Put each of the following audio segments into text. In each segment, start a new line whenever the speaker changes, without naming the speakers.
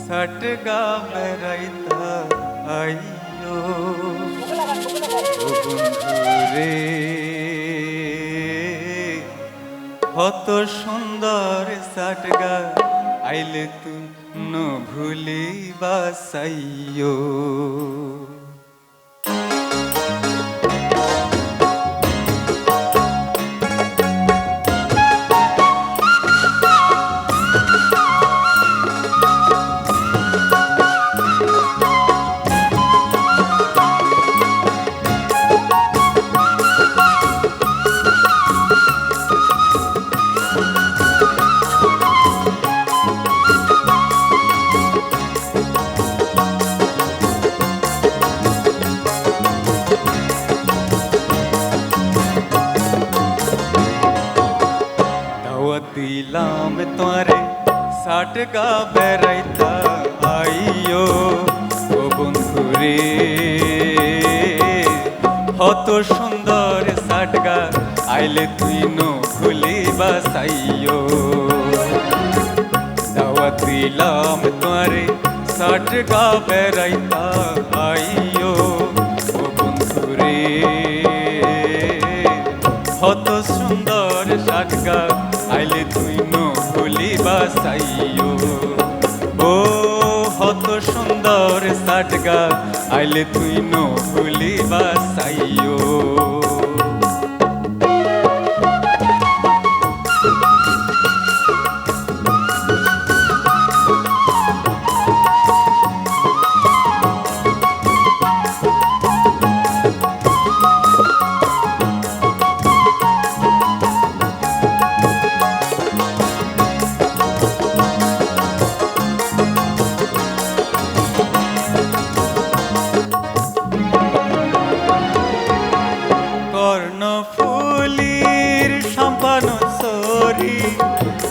सटगा बेराइता आइयो ও বন্ধুরে কত সুন্দর সাটগা আইলে তুই ন ভুলি বাসাইও दिलाम तुम्हारे साटगा बेराइता आइयो ओ बंधुरे हत सुंदर साटगा आइले तुई नो भुली बासाइयो दावत दिलाम तुम्हारे साटगा बेराइता आइयो ओ बंधुरे हत सुंदर साटगा आइले तुई नो भुली बासाइयो ओ हत सुंदर साटगा आइले तुई नो भुली बासाइयो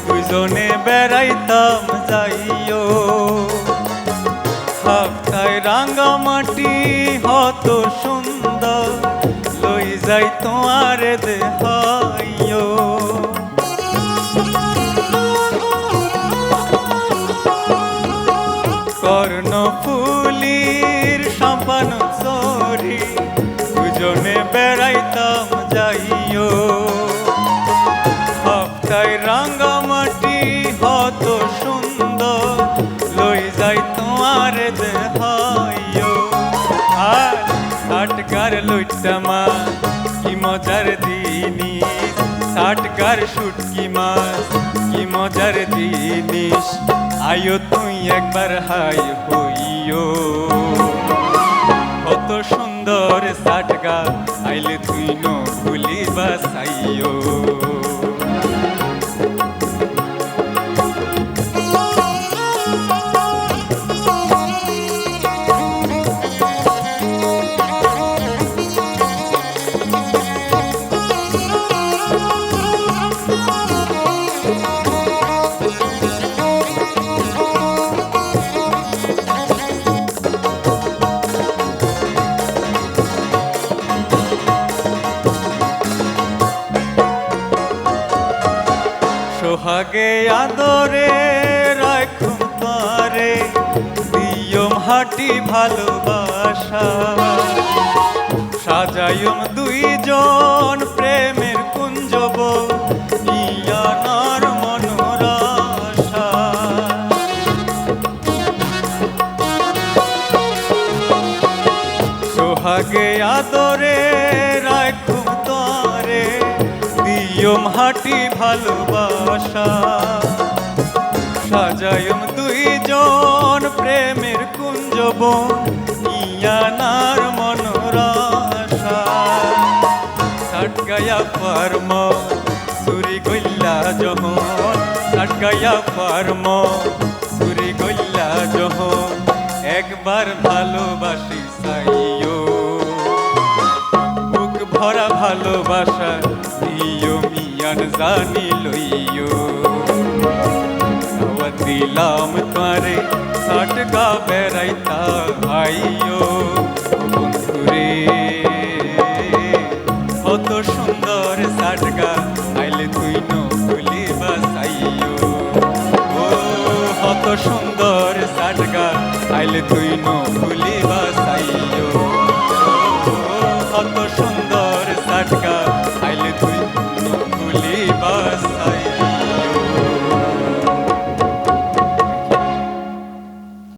দুজনে বেড়াইতাম যাইও হাফতায় রাঙ্গামাটি হত সুন্দর লই যাই তোমার দেহাইও কর্ণফুলির সাম্পান সরি দুজনে বেড়াইতাম যাইও হাফতায় রাঙ্গামাটি হত সুন্দর লই যাই তোমার দেহাইও আর সাটগার লইটা মাছ কি মজার জিনিস সাটগার শুটকি মাছ কি মজার জিনিস আয়ো তুই একবার হাই হইও কত সুন্দর সাটগা আইলে তুই নো ভুলি বাসাইও সোহাগে আদরে রাখুম তারে দিয়ম হাটি ভালোবাসা সাজাইম দুইজন প্রেমের কুঞ্জব ইয়ানার মনোরাশা সোহাগে আদরে রাখুম তারে দিয়ম হাটি ভালোবাসা সাজায়ম দুইজন প্রেমের কুঞ্জবন ইয়ানার মনোরাশা সাটগায়া পারম সুরি গইল্লা যখন সাটগায়া পারম সুরি গইল্লা যখন একবার ভালোবাসি চাইও বুক ভরা ভালোবাসা দিও মিয়ান জানি লইও দাওয়াত দিলাম তোমারে সাটগা বেরাইতা আইও বন্ধুরে কত সুন্দর সাটগা আইলে তুই নো ভুলি বাসাইও ও কত সুন্দর সাটগা আইলে তুই নো ভুলি